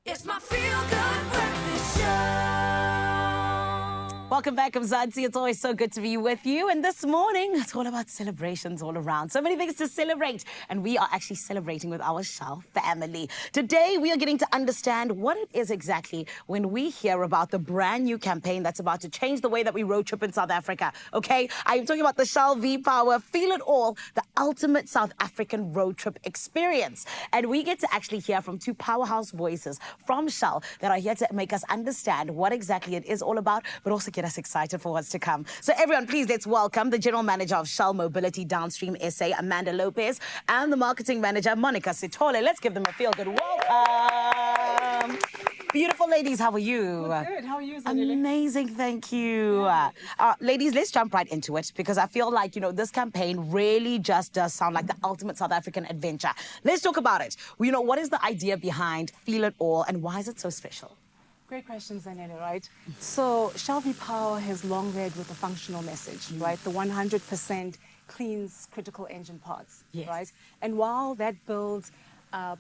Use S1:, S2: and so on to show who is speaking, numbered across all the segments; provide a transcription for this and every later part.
S1: It's my feel-good breakfast show.
S2: Welcome back, Mzansi. It's always so good to be with you. And this morning, it's all about celebrations all around. So many things to celebrate. And we are actually celebrating with our Shell family. Today, we are getting to understand what it is exactly when we hear about the brand new campaign that's about to change the way that we road trip in South Africa. Okay? I am talking about the Shell V-Power Feel It All, the ultimate South African road trip experience. And we get to actually hear from two powerhouse voices from Shell that are here to make us understand what exactly it is all about, but also get us excited for what's to come. So everyone, please let's welcome the General Manager of Shell Mobility Downstream SA, Amanda Lopez, and the Marketing Manager, Monica Sitole. Let's give them a feel-good welcome. Beautiful ladies, how are you?
S3: Good, how are you, Zanele?
S2: Amazing, thank you. Ladies, let's jump right into it because I feel like, this campaign really just does sound like the ultimate South African adventure. Let's talk about it. What is the idea behind Feel It All and why is it so special?
S3: Great question, Zanele, right? So Shell V-Power has long led with a functional message, right? The 100% cleans critical engine parts,
S2: Yes.
S3: right? And while that builds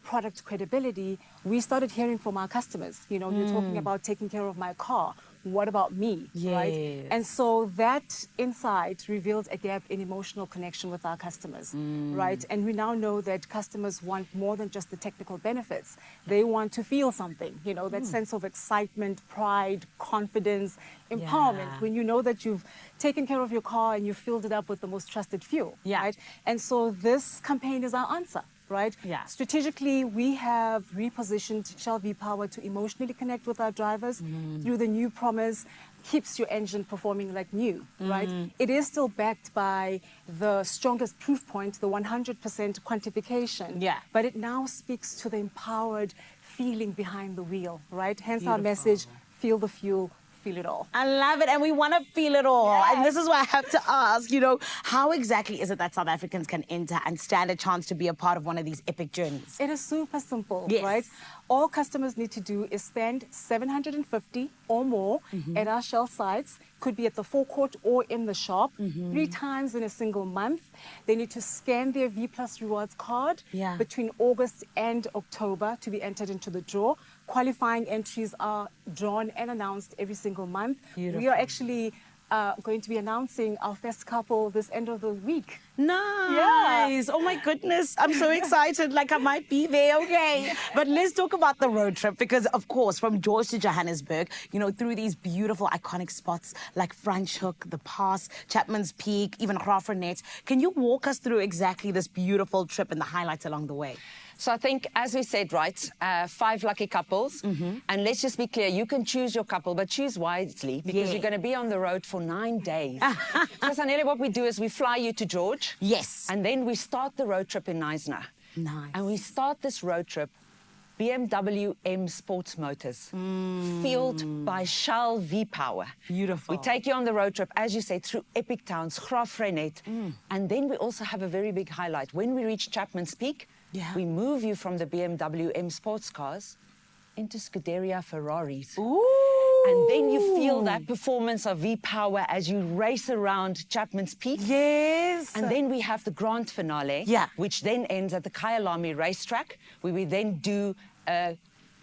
S3: product credibility, we started hearing from our customers, you're talking about taking care of my car. What about me, right?
S2: Yes.
S3: And so that insight revealed a gap in emotional connection with our customers, right? And we now know that customers want more than just the technical benefits. They want to feel something, that sense of excitement, pride, confidence, empowerment,
S2: Yeah.
S3: when you know that you've taken care of your car and you've filled it up with the most trusted fuel,
S2: Yeah.
S3: right? And so this campaign is our answer. Right?
S2: Yeah.
S3: Strategically, we have repositioned Shell V-Power to emotionally connect with our drivers through the new promise, keeps your engine performing like new, right? It is still backed by the strongest proof point, the 100% quantification.
S2: Yeah.
S3: But it now speaks to the empowered feeling behind the wheel, right? Hence our
S2: Beautiful.
S3: message, feel the fuel, feel it all.
S2: I love it, and we want to feel it all.
S3: Yes.
S2: And this is why I have to ask, how exactly is it that South Africans can enter and stand a chance to be a part of one of these epic journeys?
S3: It is super simple,
S2: Yes.
S3: right? All customers need to do is spend 750 or more at our Shell sites, could be at the forecourt or in the shop, 3 times in a single month. They need to scan their V Plus Rewards card
S2: Yeah.
S3: between August and October to be entered into the draw. Qualifying entries are drawn and announced every single month.
S2: Beautiful.
S3: We are actually going to be announcing our first couple this end of the week.
S2: Nice. Oh my goodness. I'm so excited. Like I might be there. Okay. But let's talk about the road trip because, of course, from George to Johannesburg, through these beautiful iconic spots like Franschhoek, The Pass, Chapman's Peak, even Graafrenet. Can you walk us through exactly this beautiful trip and the highlights along the way?
S4: So I think, as we said, 5 lucky couples. And let's just be clear, you can choose your couple, but choose wisely because
S2: Yeah.
S4: you're going to be on the road for 9 days. So, Sanele, what we do is we fly you to George.
S2: Yes.
S4: And then we start the road trip in Knysna.
S2: Nice.
S4: And we start this road trip BMW M Sports Motors, fueled by Shell V-Power.
S2: Beautiful.
S4: We take you on the road trip, as you say, through epic towns, Graafrenet. And then we also have a very big highlight. When we reach Chapman's Peak,
S2: Yeah.
S4: we move you from the BMW M sports cars into Scuderia Ferraris.
S2: Ooh.
S4: And then you feel that performance of V-Power as you race around Chapman's Peak.
S2: Yes.
S4: And then we have the grand finale,
S2: Yeah.
S4: which then ends at the Kyalami racetrack, where we then do a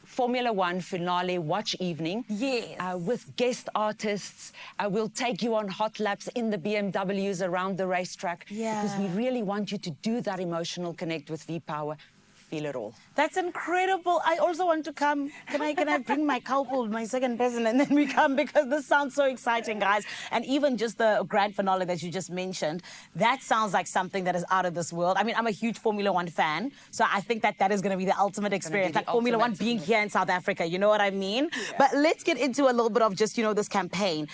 S4: Formula One finale watch evening.
S2: Yes.
S4: With guest artists. We'll take you on hot laps in the BMWs around the racetrack.
S2: Yeah.
S4: Because we really want you to do that emotional connect with V-Power. Feel it all.
S2: That's incredible. I also want to come. Can I bring my couple, my second person, and then we come because this sounds so exciting, guys. And even just the grand finale that you just mentioned, that sounds like something that is out of this world. I mean, I'm a huge Formula One fan, so I think that is going to be the ultimate experience.
S4: the
S2: Like Formula One
S4: ultimate.
S2: being here in South Africa, you know what I mean? Yeah. But let's get into a little bit of just, this campaign.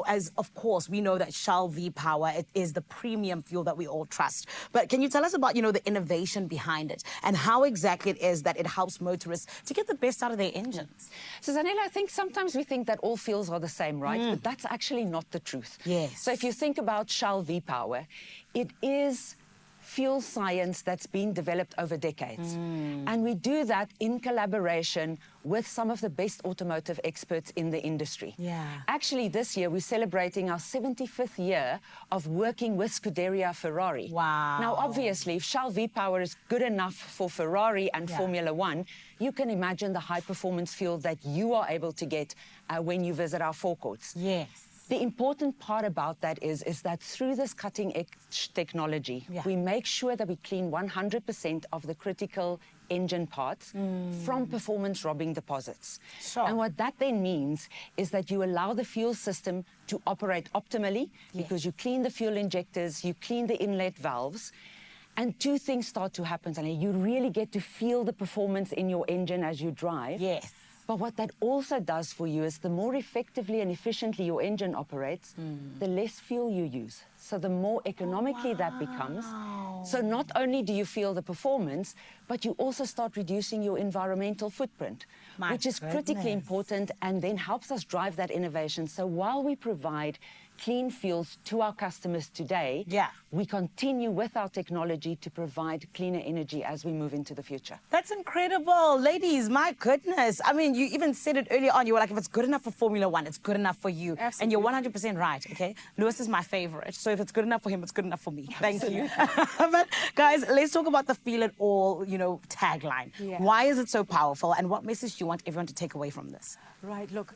S2: As of course, we know that Shell V-Power, it is the premium fuel that we all trust. But can you tell us about, the innovation behind it and how exactly it is that it helps motorists to get the best out of their engines?
S4: So, Zanella, I think sometimes we think that all fuels are the same, right? But that's actually not the truth.
S2: Yes.
S4: So if you think about Shell V-Power, it is fuel science that's been developed over decades. And we do that in collaboration with some of the best automotive experts in the industry.
S2: Yeah.
S4: Actually, this year, we're celebrating our 75th year of working with Scuderia Ferrari.
S2: Wow.
S4: Now, obviously, if Shell V-Power is good enough for Ferrari and Formula One, you can imagine the high-performance fuel that you are able to get when you visit our forecourts.
S2: Yes.
S4: The important part about that is that through this cutting-edge technology, we make sure that we clean 100% of the critical engine parts from performance-robbing deposits.
S2: Sure.
S4: And what that then means is that you allow the fuel system to operate optimally because you clean the fuel injectors, you clean the inlet valves, and two things start to happen, Sunny. You really get to feel the performance in your engine as you drive.
S2: Yes.
S4: But what that also does for you is the more effectively and efficiently your engine operates, the less fuel you use. So the more economically that becomes. So not only do you feel the performance, but you also start reducing your environmental footprint, which is critically important and then helps us drive that innovation. So while we provide clean fuels to our customers today, we continue with our technology to provide cleaner energy as we move into the future.
S2: That's incredible. Ladies, my goodness. I mean, you even said it earlier on. You were like, if it's good enough for Formula One, it's good enough for you.
S3: Absolutely.
S2: And you're 100% right, okay? Lewis is my favorite. So if it's good enough for him, it's good enough for me. Thank you. But guys, let's talk about the feel it all, tagline.
S3: Yeah.
S2: Why is it so powerful? And what message do you want everyone to take away from this?
S3: Right, look,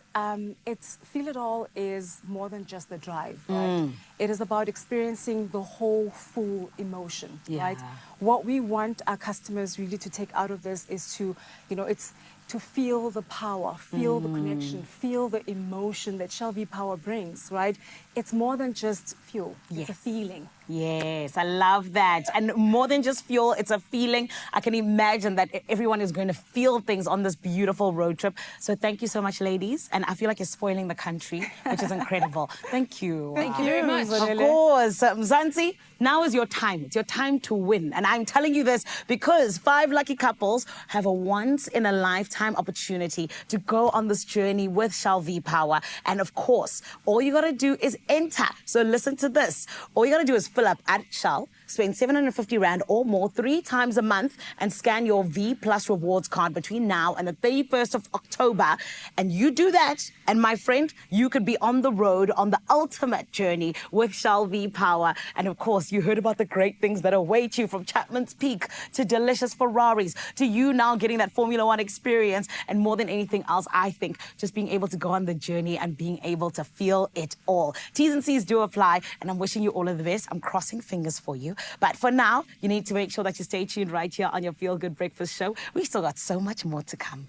S3: it's feel it all is more than just the drive, right? It is about experiencing the whole full emotion, right? What we want our customers really to take out of this is to, it's to feel the power, feel the connection, feel the emotion that Shell V-Power brings, right? It's more than just fuel, it's a feeling.
S2: Yes, I love that. And more than just fuel, it's a feeling. I can imagine that everyone is going to feel things on this beautiful road trip. So thank you so much, ladies. And I feel like you're spoiling the country, which is incredible. Thank you.
S4: Thank you very much.
S2: Of course. Mzansi, now is your time. It's your time to win. And I'm telling you this because 5 lucky couples have a once-in-a-lifetime opportunity to go on this journey with Shell V-Power. And of course, all you got to do is enter. So listen to this. All you got to do is fill up at Shell, spend 750 Rand or more 3 times a month, and scan your V Plus rewards card between now and the 31st of October. And you do that, and my friend, you could be on the road on the ultimate journey with Shell V-Power. And of course, you heard about the great things that await you, from Chapman's Peak to delicious Ferraris to you now getting that Formula One experience. And more than anything else, I think just being able to go on the journey and being able to feel it all. T's and C's do apply, and I'm wishing you all of the best. I'm crossing fingers for you. But for now, you need to make sure that you stay tuned right here on your Feel Good Breakfast Show. We've still got so much more to come.